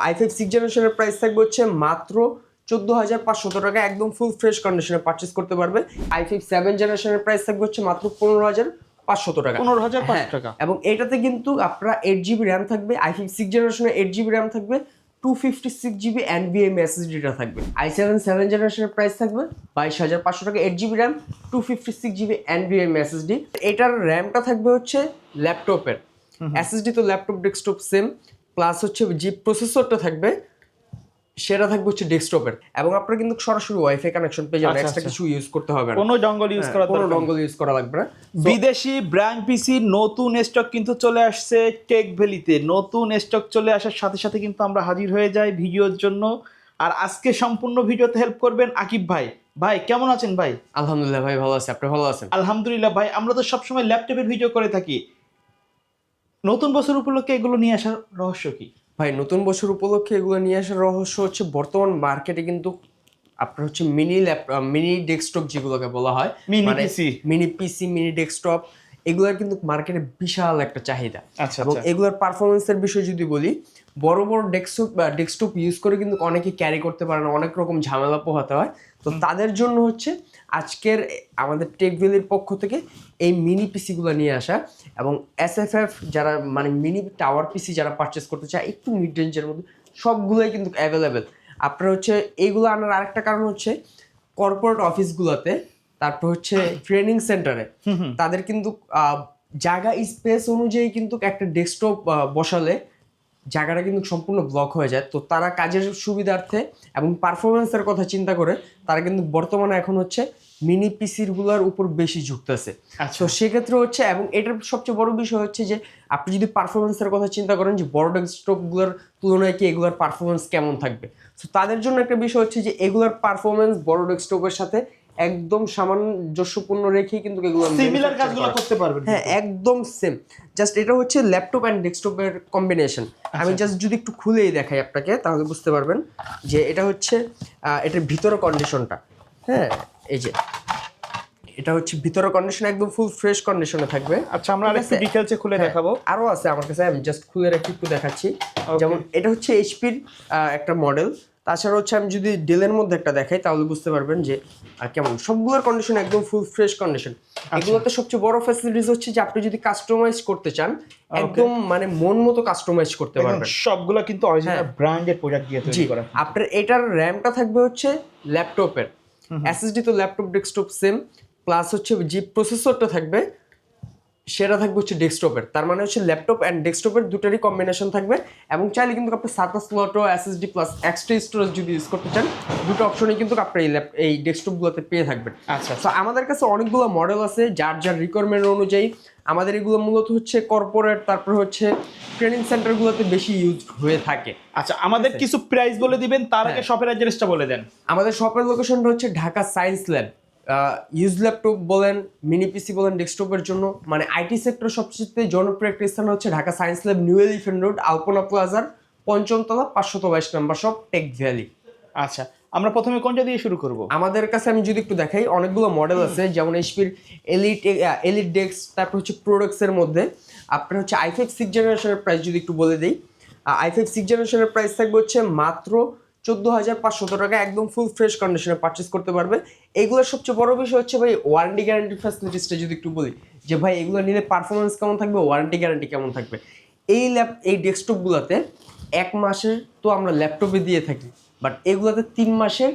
i5 6 জেনারেশনের price থাকবে হচ্ছে মাত্র 14,500 টাকা, একদম ফুল ফ্রেশ কন্ডিশনে পারচেজ করতে পারবে। i5 7 জেনারেশনের প্রাইস থাকবে হচ্ছে মাত্র 15,500 টাকা। 15,500 টাকা। এবং এটাতে কিন্তু আপনার 8GB র্যাম থাকবে। i5 6 জেনারেশনের 8GB র্যাম থাকবে, 256GB NVMe SSDটা থাকবে। i7 7 জেনারেশনের প্রাইস থাকবে 22,500 টাকা, 8GB RAM, 256GB NVMe SSD। এটার র্যামটা থাকবে হচ্ছে ল্যাপটপের, SSD তো ল্যাপটপ ডেস্কটপ সেম, প্লাস হচ্ছে যে প্রসেসরটা থাকবে সেটা থাকবে হচ্ছে ডেস্কটপের। এবং আপনারা কিন্তু সরাসরি ওয়াইফাই কানেকশন পেয়ে যাবেন, এক্সট্রা কিছু ইউজ করতে হবে না, কোনো ডঙ্গল ইউজ করা কোনো ডঙ্গল ইউজ করা লাগবে না। বিদেশি ব্র্যান্ড পিসি নতুন স্টক কিন্তু চলে আসছে টেক ভ্যালিতে। নতুন স্টক চলে আসার সাথে সাথে কিন্তু আমরা হাজির হয়ে যাই ভিডিওর জন্য। আর আজকে সম্পূর্ণ ভিডিওতে হেল্প করবেন আকিব ভাই। ভাই কেমন আছেন ভাই? আলহামদুলিল্লাহ ভাই, ভালো আছি, আপনি ভালো আছেন? আলহামদুলিল্লাহ ভাই, আমরা তো সবসময় ল্যাপটপের ভিডিও করে থাকি, নতুন বছর উপলক্ষে এগুলো নিয়ে আসার রহস্য কি? ভাই নতুন বছর উপলক্ষে এগুলো নিয়ে আসার রহস্য হচ্ছে বর্তমান মার্কেটে কিন্তু আপনার হচ্ছে মিনি ডেস্কটপ যেগুলোকে বলা হয়, মিনি পিসি, মিনি ডেস্কটপ, এগুলোর কিন্তু মার্কেটে বিশাল একটা চাহিদা। এবং এগুলোর পারফরমেন্সের বিষয় যদি বলি, বড় বড় ডেস্কটপ ইউজ করে কিন্তু অনেকে ক্যারি করতে পারে না, অনেক রকম ঝামেলা পোহাতে হয়। তো তাদের জন্য হচ্ছে আজকের আমাদের টেক ভ্যালির পক্ষ থেকে এই মিনি পিসিগুলো নিয়ে আসা। এবং SFF যারা মানে মিনি টাওয়ার পিসি যারা পারচেস করতে চায় একটু মিড রেঞ্জের মধ্যে, সবগুলোই কিন্তু অ্যাভেলেবেল। আপনার হচ্ছে এইগুলো আনার আরেকটা কারণ হচ্ছে কর্পোরেট অফিসগুলোতে, তারপর হচ্ছে ট্রেনিং সেন্টারে তাদের কিন্তু জায়গা স্পেস অনুযায়ী কিন্তু একটা ডেস্কটপ বসালে জায়গাটা কিন্তু সম্পূর্ণ ব্লক হয়ে যায়। তো তারা কাজের সুবিধার্থে এবং পারফরমেন্সের কথা চিন্তা করে তারা কিন্তু বর্তমানে এখন হচ্ছে মিনি পিসিগুলোর উপর বেশি ঝুঁকতেছে। তো সেক্ষেত্রে হচ্ছে, এবং এটার সবচেয়ে বড় বিষয় হচ্ছে যে আপনি যদি পারফরমেন্সের কথা চিন্তা করেন যে বড় ডেস্কটপগুলোর তুলনায় কি এগুলোর পারফরমেন্স কেমন থাকবে, তো তাদের জন্য একটা বিষয় হচ্ছে যে এগুলোর পারফরমেন্স বড় ডেস্কটপের সাথে একদম সামঞ্জস্যপূর্ণ রেখেই কিন্তু এগুলো সিমিলার কাজগুলো করতে পারবেন। হ্যাঁ, একদম সেম। জাস্ট এটা হচ্ছে ল্যাপটপ অ্যান্ড ডেস্কটপের কম্বিনেশন। আমি জাস্ট যদি একটু খুলেই দেখাই আপনাকে তাহলে বুঝতে পারবেন যে এটা হচ্ছে এটার ভিতরে কন্ডিশনটা। হ্যাঁ, এই যে এটা হচ্ছে ভিতরের কন্ডিশন একদম ফুল ফ্রেশ কন্ডিশনে থাকবে। আচ্ছা, আমরা আরেকটু ডিটেইলসে খুলে দেখাবো। আরো আছে আমার কাছে, আমি জাস্ট খুলে রেখে একটু দেখাচ্ছি। যেমন এটা হচ্ছে এইচপির একটা মডেল। তাছাড়া হচ্ছে আমি যদি ডেলের মধ্যে একটা দেখাই তাহলে বুঝতে পারবেন যে কেমন সবগুলোর কন্ডিশন একদম ফুল ফ্রেশ কন্ডিশন। এগুলোতে সবচেয়ে বড় ফ্যাসিলিটিস হচ্ছে যে আপনি যদি কাস্টমাইজ করতে চান একদম মানে মন মতো কাস্টমাইজ করতে পারবেন। সবগুলো কিন্তু অরিজিনাল ব্র্যান্ডের প্রোডাক্ট দিয়ে তৈরি করা। আপনার এটার র্যামটা থাকবে হচ্ছে ল্যাপটপের, SSD তো ল্যাপটপ ডেস্কটপ সেম, প্লাস হচ্ছে যে প্রসেসরটা থাকবে সেটা থাকবে হচ্ছে ডেস্কটপের। তার মানে হচ্ছে ল্যাপটপ অ্যান্ড ডেস্কটপের দুটারই কম্বিনেশন থাকবে। এবং চাইলে কিন্তু আপনি SATA স্লটও SSD plus extra storage যদি ইউজ করতে চান, দুটো অপশনই কিন্তু আপনি এই ডেস্কটপগুলোতে পেয়ে থাকবেন। আচ্ছা, তো আমাদের কাছে অনেকগুলো মডেল আছে যার যার রিকোয়ারমেন্ট অনুযায়ী। আমাদের এগুলো মূলত হচ্ছে কর্পোরেট, তারপর হচ্ছে ট্রেনিং সেন্টারগুলোতে বেশি ইউজ হয়ে থাকে। আচ্ছা, আমাদের কিছু প্রাইস বলে দিবেন, তার আগে শপের অ্যাড্রেসটা বলে দেন। আমাদের শপের লোকেশনটা হচ্ছে Dhaka science lab. Use laptop বলেন, মিনি পিসি বলেন, ডেস্কটপের জন্য মানে আইটি সেক্টর সবচেয়ে জনপ্রিয় একটা স্থান হচ্ছে Dhaka science lab, new elephant road, Alpana প্লাজার ৫ম তলা, 522 নম্বর শপ, টেক ভ্যালি। আচ্ছা, আমরা প্রথমে কোনটা দিয়ে শুরু করব? আমাদের কাছে আমি যদি একটু দেখাই, অনেকগুলো মডেল আছে, যেমন এইচপির এলিট ডেস্ক, তারপর হচ্ছে প্রোডাক্টসের মধ্যে আপনার হচ্ছে i5 6 জেনারেশনের প্রাইস যদি একটু বলে দিই, i5 6 জেনারেশনের প্রাইস থাকবে হচ্ছে মাত্র 14,500 টাকা, একদম ফুল ফ্রেশ কন্ডিশনে পারচেস করতে পারবে। এগুলোর সবচেয়ে বড় বিষয় হচ্ছে ভাই ওয়ারেন্টি গ্যারান্টি ফ্যাসিলিটিসটা যদি একটু বলি যে ভাই এগুলো নিলে পারফরমেন্স কেমন থাকবে, ওয়ারেন্টি গ্যারান্টি কেমন থাকবে। এই ডেস্কটপগুলোতে 1 মাসের তো আমরা ল্যাপটপে দিয়ে থাকি, বাট এগুলোতে 3 মাসের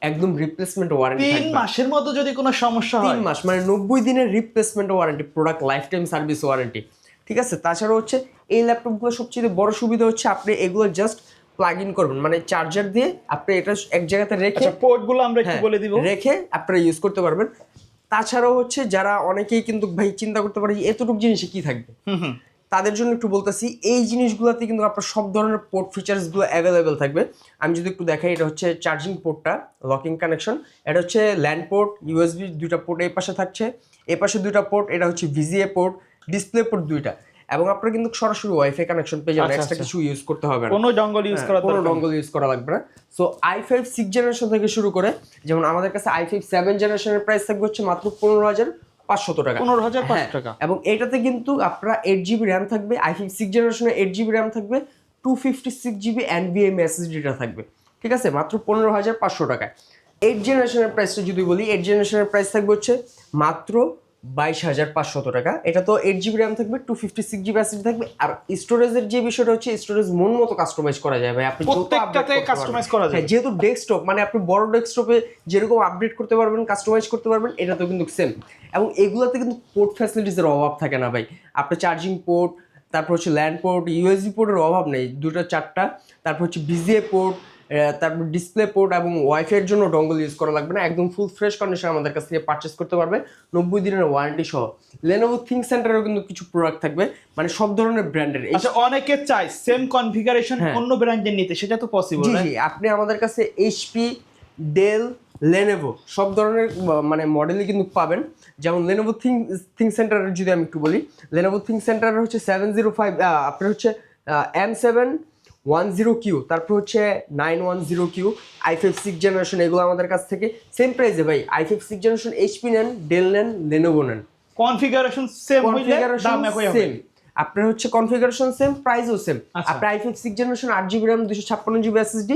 একদম রিপ্লেসমেন্ট ওয়ারেন্টি থাকবে। 3 মাসের মধ্যে যদি কোনো সমস্যা হয়, 3 মাস মানে 90 দিনের replacement warranty, product life time service warranty. ঠিক আছে, তাছাড়া হচ্ছে এই ল্যাপটপগুলো সবচেয়ে বড় সুবিধা হচ্ছে আপনি এগুলো জাস্ট প্লাগ ইন করবেন, মানে চার্জার দিয়ে আপনি এটা এক জায়গাতে রেখে, পোর্টগুলো আমরা একটু বলে দিব, রেখে আপনারা ইউজ করতে পারবেন। তাছাড়াও হচ্ছে যারা অনেকেই কিন্তু ভাই চিন্তা করতে পারে যে এতটুকু জিনিসে কি থাকবে, তাদের জন্য একটু বলতেছি এই জিনিসগুলোতে কিন্তু আপনার সব ধরনের পোর্ট ফিচার্সগুলো অ্যাভেলেবেল থাকবে। আমি যদি একটু দেখাই, এটা হচ্ছে চার্জিং পোর্টটা, লকিং কানেকশন, এটা হচ্ছে ল্যান্ড পোর্ট, ইউএসবি দুইটা পোর্ট এই পাশে থাকছে, এ পাশে দুইটা পোর্ট, এটা হচ্ছে VGA পোর্ট, ডিসপ্লে পোর্ট দুইটা। এবং আপনারা কিন্তু সরাসরি ওয়াইফাই কানেকশন পেয়ে যাবেন, এক্সট্রা কিছু ইউজ করতে হবে না, কোনো ডঙ্গল ইউজ করা লাগবে না। সো i5 6 জেনারেশন থেকে শুরু করে, যেমন আমাদের কাছে i5 7 জেনারেশনের প্রাইস থাকবে হচ্ছে মাত্র 15,500 টাকা। 15,500 টাকা। এবং এটাতে কিন্তু আপনারা 8GB র্যাম থাকবে, i5 6 জেনারেশনের 8GB র্যাম থাকবে, 256GB NVMe SSDটা থাকবে, ঠিক আছে, মাত্র 15,500 টাকায়। 8 জেনারেশনের প্রাইসটা যদি বলি, 8 জেনারেশনের প্রাইস থাকবে হচ্ছে মাত্র 22,500 টাকা। এটা তো 8GB র্যাম থাকবে, 256GB SSD থাকবে। আর স্টোরেজের যে বিষয়টা হচ্ছে, স্টোরেজ মন মতো কাস্টমাইজ করা যায় ভাই, আপনি প্রত্যেকটাতে কাস্টমাইজ করা যায়। যেহেতু ডেস্কটপ মানে আপনি বড় ডেস্কটপে যেরকম আপডেট করতে পারবেন, কাস্টমাইজ করতে পারবেন, এটা তো কিন্তু সেম। এবং এগুলোতে কিন্তু পোর্ট ফ্যাসিলিটিসের অভাব থাকে না ভাই। আপনার চার্জিং পোর্ট, তারপর হচ্ছে ল্যান্ড পোর্ট, ইউএসবি পোর্টের অভাব নেই, 2টা 4টা। তারপর হচ্ছে বিজিএ পোর্ট, তারপর ডিসপ্লে পোর্ট এবং ওয়াইফাইয়ের জন্য ডঙ্গল ইউজ করা লাগবে না। একদম ফুল ফ্রেশ কন্ডিশন আমাদের কাছ থেকে পারচেস করতে পারবে 90 দিনের ওয়ারেন্টি সহ। Lenovo ThinkCenterও কিন্তু কিছু প্রোডাক্ট থাকবে, মানে সব ধরনের ব্র্যান্ডের। আচ্ছা, অনেকে চায় সেম কনফিগারেশন অন্য ব্র্যান্ডের নিতে, সেটা তো পসিবল? জি জি, আপনি আমাদের কাছে এইচপি, ডেল, Lenovo সব ধরনের মানে মডেলই কিন্তু পাবেন। যেমন Lenovo ThinkCenterের যদি আমি একটু বলি, Lenovo ThinkCenterের হচ্ছে 705, আপনার হচ্ছে M710Q, তারপর হচ্ছে 910Q, i5 6 জেনারেশন, এগুলো আমাদের কাছ থেকে সেম প্রাইসে ভাই। i5 6 জেনারেশন এইচপি নেন, ডেল নেন, Lenovo নেন, কনফিগারেশন সেম হইলে দাম একই হবে। আপনার হচ্ছে কনফিগারেশন সেম, প্রাইসও সেম। আপনার i5 6 generation 8GB RAM, 256GB SSD,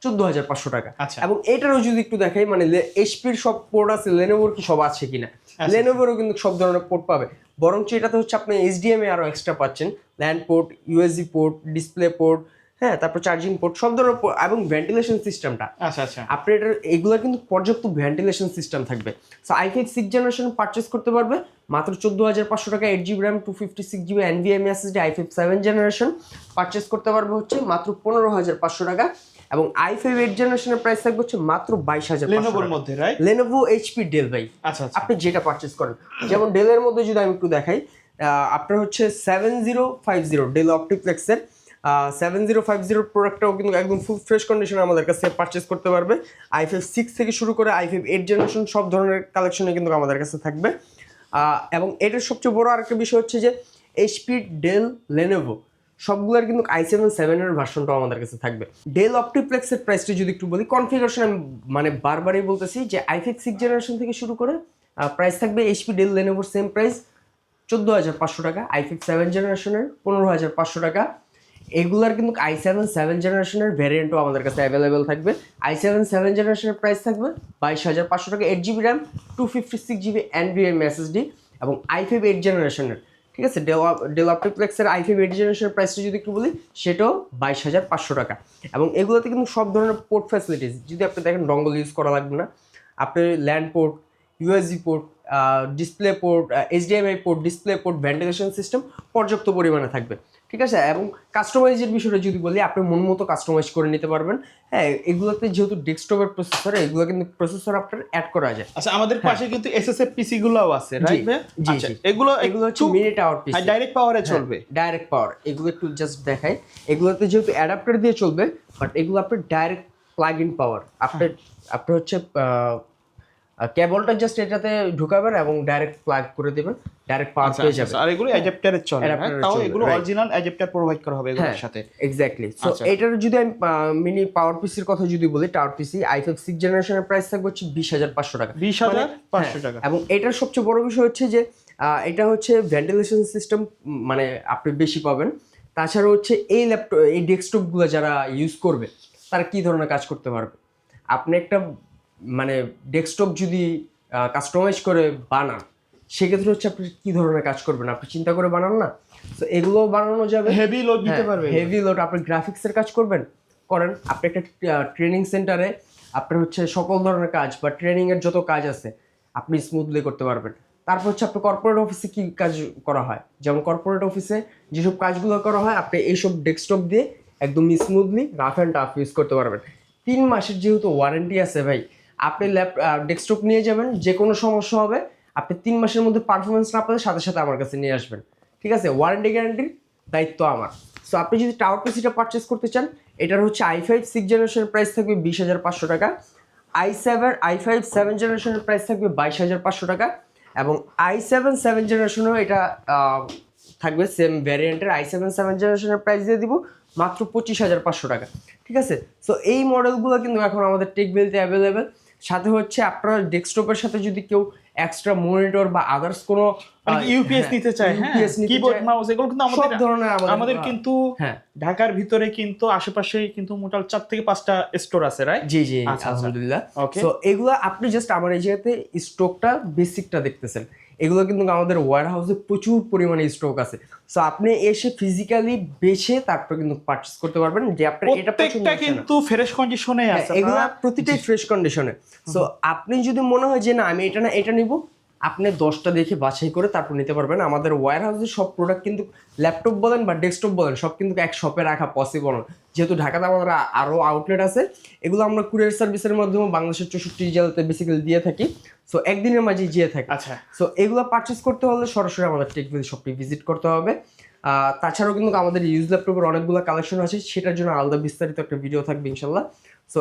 14,500 টাকা। এবং এটারও যদি একটু দেখাই, মানে এইচপির সব পোর্ট আছে, লেনোভোর কি সব আছে কিনা, লেনোভোরও কিন্তু সব ধরনের পোর্ট পাবে। বরঞ্চ এটাতে হচ্ছে আপনি এইচডিএমআই আরও এক্সট্রা পাচ্ছেন, land port, USB port, display port, হ্যাঁ, তারপর চার্জিং পোর্ট, সব ধরনের এবং ভেন্টিলেশন সিস্টেমটা। আচ্ছা আচ্ছা, আপনার এটার এগুলো কিন্তু পর্যাপ্ত ভেন্টিলেশন সিস্টেম থাকবে। সো i5 6 জেনারেশন পারচেস করতে পারবে মাত্র 14,500 টাকা। 8GB RAM, 256GB NVMe SSD, i5 7 generation purchase করতে পারবে হচ্ছে মাত্র 15,500 টাকা। এবং i5 8 জেনারেশনের প্রাইস থাকবে হচ্ছে মাত্র 22,500 লেনোভোর মধ্যে, রাইট? Lenovo, HP, ডেল ভাই। আচ্ছা, আপনি যেটা পারচেস করেন, যেমন ডেলের মধ্যে যদি আমি একটু দেখাই, আপনার হচ্ছে 7050 ডেল অপটিপ্লেক্সের 7050 প্রোডাক্টটাও কিন্তু একদম ফুল ফ্রেশ কন্ডিশনে আমাদের কাছে পারচেস করতে পারবে। i5 6 থেকে শুরু করে i5 8 জেনারেশন সব ধরনের কালেকশনে কিন্তু আমাদের কাছে থাকবে। এবং এটার সবচেয়ে বড় আরেকটা বিষয় হচ্ছে যে HP, ডেল, Lenovo সবগুলোর কিন্তু i7 এর ভার্সনটাও আমাদের কাছে থাকবে। ডেল অপটিপ্লেক্সের প্রাইসটা যদি একটু বলি, কনফিগারেশন আমি মানে বারবারই বলতেছি যে i5 6 জেনারেশন থেকে শুরু করে প্রাইস থাকবে HP, Dell, Lenovo same price 14,500 টাকা। i5 7 জেনারেশনের 15,500 টাকা। এগুলার কিন্তু i7 7 জেনারেশনের ভ্যারিয়েন্টও আমাদের কাছে অ্যাভেলেবেল থাকবে। i7 7 জেনারেশনের প্রাইস থাকবে 22,500 টাকা। 8GB RAM, 256GB NVMe SSD এবং i5 8 জেনারেশনের, ঠিক আছে, ডেল অপটিপ্লেক্সের i5 8 জেনারেশনের প্রাইসটা যদি একটু বলি, সেটাও 22,500 টাকা। এবং এগুলোতে কিন্তু সব ধরনের পোর্ট ফ্যাসিলিটিস, যদি আপনি দেখেন ডঙ্গল ইউজ করা লাগবে না, আপনি land port, USB port, display port, HDMI port, display port, ventilation system পর্যাপ্ত পরিমাণে থাকবে, ঠিক আছে। এবং কাস্টমাইজের বিষয়টা যদি বলি, আপনি মন মতো কাস্টমাইজ করে নিতে পারবেন। হ্যাঁ, এগুলোতে যেহেতু ডেস্কটপের প্রসেসর, এগুলো কিন্তু প্রসেসর আপনার অ্যাড করা যায়। আচ্ছা, আমাদের পাশে কিন্তু এসএসএফ পিসি গুলোও আছে, রাইট? আচ্ছা, এগুলো হচ্ছে মিনি টাওয়ার পিসি, ডাইরেক্ট পাওয়ারে চলবে। ডাইরেক্ট পাওয়ার, এগুলো একটু জাস্ট দেখাই। এগুলোতে যেহেতু অ্যাডাপ্টার দিয়ে চলবে, বাট এগুলো আপনার ডাইরেক্ট প্লাগ ইন পাওয়ার। আপনার হচ্ছে কেবলটা জাস্ট এটাতে ঢুকাবেন এবং ডাইরেক্ট প্লাগ করে দেবেন, ডাইরেক্ট পাওয়ার পেয়ে যাবেন। আর এগুলো অ্যাডাপ্টারে চলে, তাও এগুলো অরিজিনাল অ্যাডাপ্টার প্রোভাইড করা হবে এগুলোর সাথে। এক্স্যাক্টলি। সো এটার যদি আমি মিনি পাওয়ার পিসির কথা যদি বলি, টাওয়ার পিসি i5 6 জেনারেশনের প্রাইস থাকবে হচ্ছে 20,500 টাকা। 20,500 টাকা। এবং এটার সবচেয়ে বড় বিষয় হচ্ছে যে এটা হচ্ছে ভেন্টিলেশন সিস্টেম, মানে আপনি বেশি পাবেন। তাছাড়া হচ্ছে এই ল্যাপটপ, এই ডেস্কটপগুলো যারা ইউজ করবে, তারা কি ধরনের কাজ করতে পারবে। আপনি একটা মানে ডেস্কটপ যদি কাস্টমাইজ করে বানান, সেক্ষেত্রে হচ্ছে আপনি কি ধরনের কাজ করবেন, আপনি চিন্তা করে বানান না। তো এগুলোও বানানো যাবে, হেভি লোড নিতে পারবে, হেভি লোড। আপনি গ্রাফিক্সের কাজ করবেন, করেন। আপনি একটা ট্রেনিং সেন্টারে আপনার হচ্ছে সকল ধরনের কাজ বা ট্রেনিংয়ের যত কাজ আছে আপনি স্মুথলি করতে পারবেন। তারপর হচ্ছে আপনি কর্পোরেট অফিসে কি কাজ করা হয়, যেমন কর্পোরেট অফিসে যেসব কাজগুলো করা হয়, আপনি এইসব ডেস্কটপ দিয়ে একদম smoothly rough and tough use করতে পারবেন। 3 মাসের যেহেতু ওয়ারেন্টি আছে ভাই, আপনি ডেস্কটপ নিয়ে যাবেন, যে কোনো সমস্যা হবে আপনি 3 মাসের মধ্যে পারফরমেন্স না পেলে সাথে সাথে আমার কাছে নিয়ে আসবেন, ঠিক আছে। ওয়ারেন্টি গ্যারান্টির দায়িত্ব আমার। সো আপনি যদি টাওয়ার পিসিটা পারচেস করতে চান, এটার হচ্ছে i5 6 জেনারেশনের প্রাইস থাকবে 20,500 টাকা। i5 7 জেনারেশনের প্রাইস থাকবে 22,500 টাকা। এবং i7 7 জেনারেশনও এটা থাকবে সেম ভ্যারিয়েন্টের। i7 7 জেনারেশনের প্রাইস দিয়ে দিব মাত্র 25,500 টাকা, ঠিক আছে। সো এই মডেলগুলো কিন্তু এখন আমাদের টেক ভ্যালিতে অ্যাভেলেবেল। সাথে হচ্ছে আপনার ডেস্কটপের সাথে যদি কেউ এক্সট্রা মনিটর বা আদার্স কোনো ইউপিএস নিতে চায়, হ্যাঁ, UPS নিতে কিবোর্ড চায়, মাউস এগুলো কিন্তু সব ধরনের আমাদের কিন্তু হ্যাঁ ঢাকার ভিতরে কিন্তু আশেপাশে কিন্তু মোটাল 4 থেকে 5টা স্টোর আছে, রাইট? জি জি আচ্ছা, আচ্ছা। আলহামদুলিল্লাহ। Okay. সো এগুলো আপনি জাস্ট আমার এই জায়গাতে স্টকটা বেসিকটা দেখতেছেন, এগুলো কিন্তু আমাদের ওয়্যার হাউসে প্রচুর পরিমাণে স্টক আছে। সো আপনি এসে ফিজিক্যালি বেছে তারপর কিন্তু পারচেজ করতে পারবেন যে আপনার এটা পছন্দ প্রত্যেকটা হচ্ছে না। কিন্তু ফ্রেশ কন্ডিশনে আছে, এগুলো আপনারা প্রতিটাই ফ্রেশ কন্ডিশনে। সো আপনি যদি মনে হয় যে না আমি এটা না এটা নিব, আপনি 10টা দেখে বাছাই করে তারপর নিতে পারবেন। আমাদের ওয়্যার হাউসের সব প্রোডাক্ট কিন্তু ল্যাপটপ বলেন বা ডেস্কটপ বলেন সব কিন্তু এক শপে রাখা পসিবল না, যেহেতু ঢাকাতে আমাদের আরও আউটলেট আছে। এগুলো আমরা কুরিয়ার সার্ভিসের মাধ্যমে বাংলাদেশের 64 জেলাতে বেসিক্যালি দিয়ে থাকি। সো একদিনের মাঝে দিয়ে থাকি। আচ্ছা। সো এগুলো পারচেস করতে হলে সরাসরি আমাদের টেকভেলি শপটি ভিজিট করতে হবে। তাছাড়াও কিন্তু আমাদের ইউজ ল্যাপটপের অনেকগুলো কালেকশন আছে, সেটার জন্য আলাদা বিস্তারিত একটা ভিডিও থাকবে ইনশাল্লাহ। সো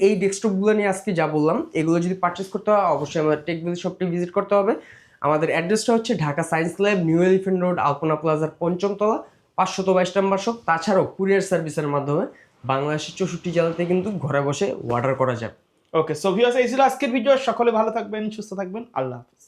এই ডেস্কটপগুলো নিয়ে আজকে যা বললাম, এগুলো যদি পারচেস করতে হয় অবশ্যই আমাদের টেকভেলি শপটি ভিজিট করতে হবে। আমাদের অ্যাড্রেসটা হচ্ছে Dhaka science lab, new elephant road, Alpana প্লাজার 5ম তলা, 522 নম্বর শপ। তাছাড়াও কুরিয়ার সার্ভিসের মাধ্যমে বাংলাদেশের 64 জেলাতে কিন্তু ঘরে বসে অর্ডার করা যাবে। ওকে, সো ভিউয়ার্স, এই ছিল আজকের ভিডিও। সকলে ভালো থাকবেন, সুস্থ থাকবেন, আল্লাহ হাফেজ।